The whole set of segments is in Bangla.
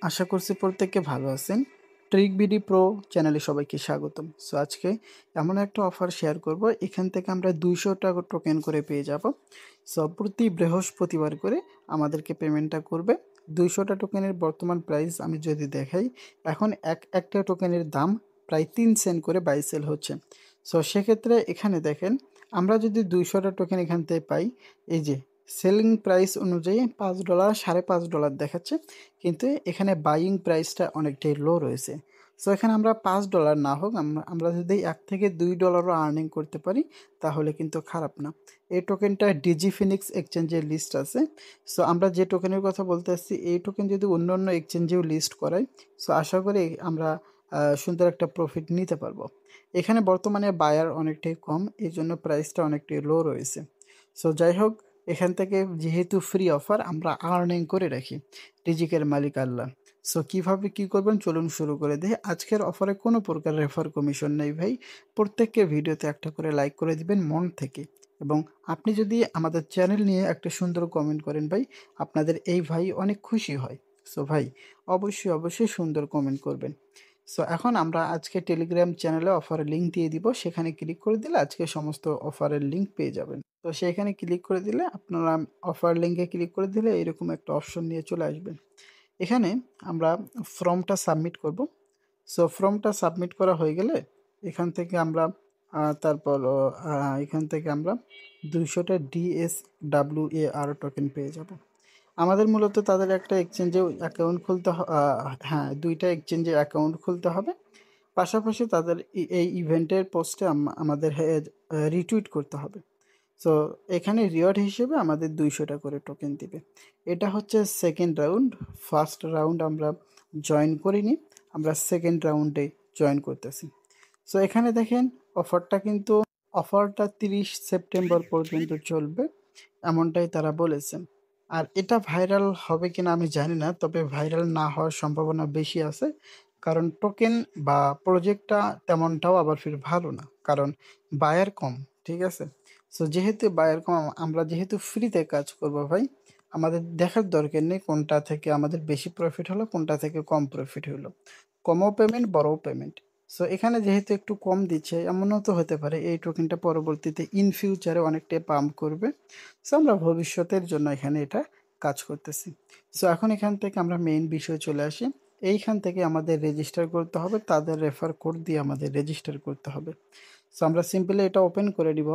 আশা করছি প্রত্যেকে ভালো আছেন। ট্রিক বিডি প্রো চ্যানেলে সবাইকে স্বাগতম। সো আজকে এমন একটা অফার শেয়ার করব, এখান থেকে আমরা 200 টাকা টোকেন করে পেয়ে যাব। সো প্রতি বৃহস্পতিবার করে আমাদেরকে পেমেন্টটা করবে। 200টা টোকেনের বর্তমান প্রাইস আমি যদি দেখাই, এখন একটা টোকেনের দাম প্রায় 3 সেন্ট করে বাই সেল হচ্ছে। সো সেক্ষেত্রে এখানে দেখেন, আমরা যদি 200টা টোকেন এখান থেকে পাই, এই যে সেলিং প্রাইস অনুযায়ী $5 $5.5 দেখাচ্ছে, কিন্তু এখানে বাইং প্রাইসটা অনেকটাই লো রয়েছে। সো এখানে আমরা $5 না হোক, আমরা যদি $1 থেকে $2 আর্নিং করতে পারি তাহলে কিন্তু খারাপ না। এই টোকেনটা ডিজি ফিনিক্স এক্সচেঞ্জের লিস্ট আছে। সো আমরা যে টোকেনের কথা বলতে আসছি, এই টোকেন যদি অন্য অন্য এক্সচেঞ্জেও লিস্ট করাই, সো আশা করি আমরা সুন্দর একটা প্রফিট নিতে পারবো। এখানে বর্তমানে বায়ার অনেকটাই কম, এই জন্য প্রাইসটা অনেকটাই লো রয়েছে। সো যাই হোক, এখান থেকে যেহেতু ফ্রি অফার, আমরা আর্নিং করে রাখি। রিজিকের মালিক আল্লাহ। সো কিভাবে কি করবেন চলুন শুরু করে দিই। আজকের অফারে কোনো প্রকার রেফার কমিশন নেই ভাই। প্রত্যেককে ভিডিওতে একটা করে লাইক করে দিবেন মন থেকে, এবং আপনি যদি আমাদের চ্যানেল নিয়ে একটা সুন্দর কমেন্ট করেন ভাই, আপনাদের এই ভাই অনেক খুশি হয়। সো ভাই অবশ্যই অবশ্যই সুন্দর কমেন্ট করবেন। সো এখন আমরা আজকে টেলিগ্রাম চ্যানেলে অফারের লিঙ্ক দিয়ে দিব, সেখানে ক্লিক করে দিলে আজকে সমস্ত অফারের লিঙ্ক পেয়ে যাবেন। তো সেখানে ক্লিক করে দিলে আপনারা অফার লিঙ্কে ক্লিক করে দিলে এরকম একটা অপশন নিয়ে চলে আসবেন। এখানে আমরা ফর্মটা সাবমিট করব। সো ফর্মটা সাবমিট করা হয়ে গেলে এখান থেকে আমরা তারপর এখান থেকে আমরা 200টা DSWAR টোকেন পেয়ে যাব। আমাদের মূলত তাদের একটা এক্সচেঞ্জে অ্যাকাউন্ট খুলতে হ্যাঁ, 2টা এক্সচেঞ্জে অ্যাকাউন্ট খুলতে হবে। পাশাপাশি তাদের এই ইভেন্টের পোস্টে আমাদের রিটুইট করতে হবে। সো এখানে রিওয়ার্ড হিসেবে আমাদের 200টা করে টোকেন দিবে। এটা হচ্ছে সেকেন্ড রাউন্ড। ফার্স্ট রাউন্ড আমরা জয়েন করিনি, আমরা সেকেন্ড রাউন্ডে জয়েন করতেছি। সো এখানে দেখেন, অফারটা 30 সেপ্টেম্বর পর্যন্ত চলবে, এমনটাই তারা বলেছেন। আর এটা ভাইরাল হবে কিনা আমি জানি না, তবে ভাইরাল না হওয়ার সম্ভাবনা বেশি আছে, কারণ টোকেন বা প্রজেক্টটা তেমনটাও আবার ফির ভালো না, কারণ বায়ার কম। ঠিক আছে। সো যেহেতু বায়ার কম, আমরা যেহেতু ফ্রিতে কাজ করব ভাই, আমাদের দেখার দরকার নেই কোনটা থেকে আমাদের বেশি প্রফিট হলো, কোনটা থেকে কম প্রফিট হলো। কমও পেমেন্ট, বড়ও পেমেন্ট। সো এখানে যেহেতু একটু কম দিচ্ছে, এমনও তো হতে পারে এই টোকেনটা পরবর্তীতে ইন ফিউচারে অনেকটাই পাম্প করবে। সো আমরা ভবিষ্যতের জন্য এখানে এটা কাজ করতেছি। সো এখন এখান থেকে আমরা মেইন বিষয়ে চলে আসি। এইখান থেকে আমাদের রেজিস্টার করতে হবে, তাদের রেফার কোড দিয়ে আমাদের রেজিস্টার করতে হবে। সো আমরা সিম্পলি এটা ওপেন করে দিব।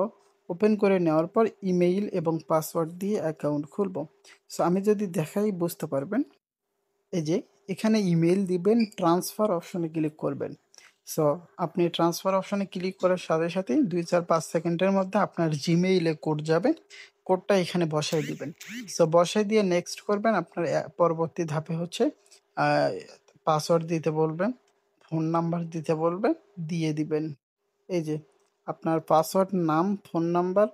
ওপেন করে নেওয়ার পর ইমেইল এবং পাসওয়ার্ড দিয়ে অ্যাকাউন্ট খুলব। সো আমি যদি দেখাই বুঝতে পারবেন, এই যে এখানে ইমেইল দিবেন, ট্রান্সফার অপশনে ক্লিক করবেন। সো আপনি ট্রান্সফার অপশনে ক্লিক করার সাথে সাথেই 2-4-5 সেকেন্ডের মধ্যে আপনার জিমেইলে কোড যাবে। কোডটা এখানে বসাই দিবেন। সো বসাই দিয়ে নেক্সট করবেন। আপনার পরবর্তী ধাপে হচ্ছে পাসওয়ার্ড দিতে বলবেন, ফোন নাম্বার দিতে বলবেন, দিয়ে দিবেন। এই যে আপনার পাসওয়ার্ড, নাম, ফোন নাম্বার,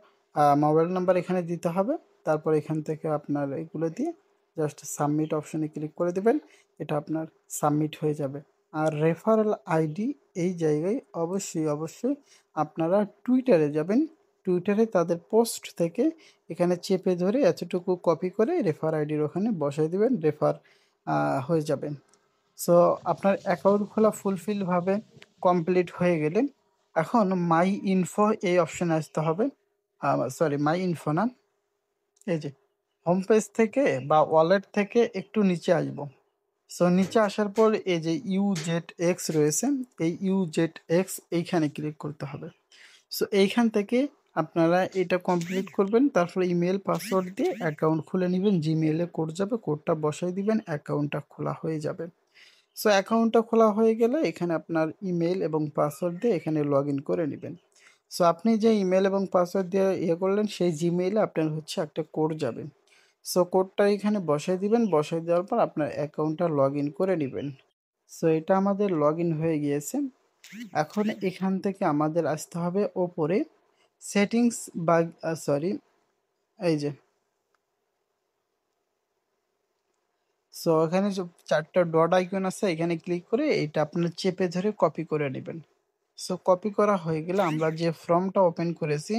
মোবাইল নাম্বার এখানে দিতে হবে। তারপর এখান থেকে আপনার এগুলো দিয়ে জাস্ট সাবমিট অপশনে ক্লিক করে দিবেন। এটা আপনার সাবমিট হয়ে যাবে। আর রেফারেল আইডি এই জায়গায় অবশ্যই অবশ্যই আপনারা টুইটারে যাবেন। টুইটারে তাদের পোস্ট থেকে এখানে চেপে ধরে এতটুকু কপি করে রেফার আইডির ওখানে বসাই দিবেন, রেফার হয়ে যাবেন। সো আপনার অ্যাকাউন্ট খোলা ফুলফিলভাবে কমপ্লিট হয়ে গেলে এখন মাই ইনফো এই অপশনে আসতে হবে। সরি, মাই ইনফো না, এই যে হোম পেজ থেকে বা ওয়ালেট থেকে একটু নিচে আসবো। সো নিচে আসার পর এই যে UZX রয়েছে, এই UZX এইখানে ক্লিক করতে হবে। সো এইখান থেকে আপনারা এটা কমপ্লিট করবেন, তারপরে ইমেল পাসওয়ার্ড দিয়ে অ্যাকাউন্ট খুলে নেবেন। জিমেইলে কোড যাবে, কোডটা বসাই দিবেন, অ্যাকাউন্টটা খোলা হয়ে যাবে। সো অ্যাকাউন্টটা খোলা হয়ে গেলে এখানে আপনার ইমেল এবং পাসওয়ার্ড দিয়ে এখানে লগ ইন করে নেবেন। সো আপনি যে ইমেল এবং পাসওয়ার্ড দিয়ে করলেন, সেই জিমেইলে আপনার হচ্ছে একটা কোড যাবে। সো কোডটা এখানে বসাই দিবেন, বসাই দেওয়ার পর আপনার অ্যাকাউন্টটা লগ ইন করে নেবেন। সো এটা আমাদের লগ ইন হয়ে গিয়েছে। এখন এখান থেকে আমাদের আসতে হবে ওপরে সেটিংস বা সরি, এই যে সো এখানে যে 4টা ডট আইকন আছে, এখানে ক্লিক করে এটা আপনার চেপে ধরে কপি করে নেবেন। সো কপি করা হয়ে গেলে আমরা যে ফর্মটা ওপেন করেছি,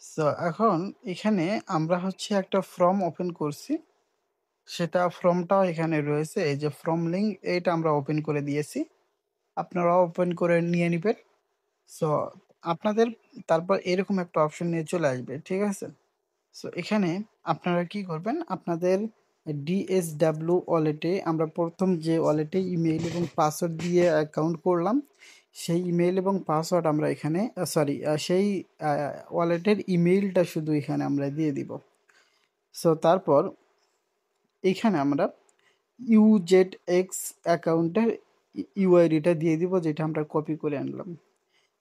সো এখন এখানে আমরা হচ্ছে একটা ফর্ম ওপেন করছি। সেটা ফর্মটাও এখানে রয়েছে। এই যে ফর্ম লিঙ্ক এইটা আমরা ওপেন করে দিয়েছি। আপনারাও ওপেন করে নিয়ে নিবেন। সো আপনাদের তারপর এরকম একটা অপশন নিয়ে চলে আসবে। ঠিক আছে? সো এখানে আপনারা কি করবেন? আপনাদের DSW ওয়ালেটে আমরা ১ম যে ওয়ালেটে ইমেইল এবং পাসওয়ার্ড দিয়ে অ্যাকাউন্ট করলাম, সেই ইমেইল এবং পাসওয়ার্ড আমরা এখানে সেই আ ওয়ালেটের ইমেইলটা শুধু এখানে আমরা দিয়ে দিব। সো তারপর এইখানে আমরা UZX অ্যাকাউন্টের ইউআইডিটা দিয়ে দিব, যেটা আমরা কপি করে আনলাম।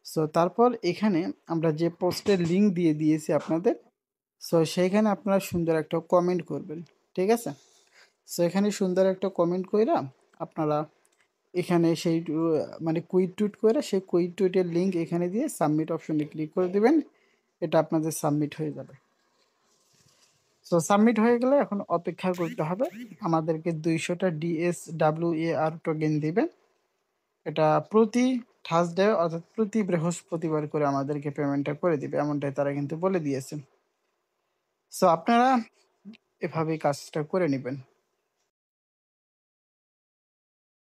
সো তারপর এখানে আমরা যে পোস্টের লিঙ্ক দিয়ে দিয়েছি আপনাদের, সো সেইখানে আপনারা সুন্দর একটা কমেন্ট করবেন। ঠিক আছে? সো এখানে সুন্দর একটা কমেন্ট কইরা আপনারা এখানে সেই মানে কুইট টুইট করে সেই কুইট টুইটের লিঙ্ক এখানে দিয়ে সাবমিট অপশনে ক্লিক করে দিবেন। এটা আপনাদের সাবমিট হয়ে যাবে। সো সাবমিট হয়ে গেলে এখন অপেক্ষা করতে হবে। আমাদেরকে ২০০টা DSWAR টোকেন দিবে। এটা প্রতি থার্সডে অর্থাৎ প্রতি বৃহস্পতিবার করে আমাদেরকে পেমেন্টটা করে দিবে। এমনটাই তারা কিন্তু বলে দিয়েছে। সো আপনারা এভাবেই কাজটা করে নিবেন।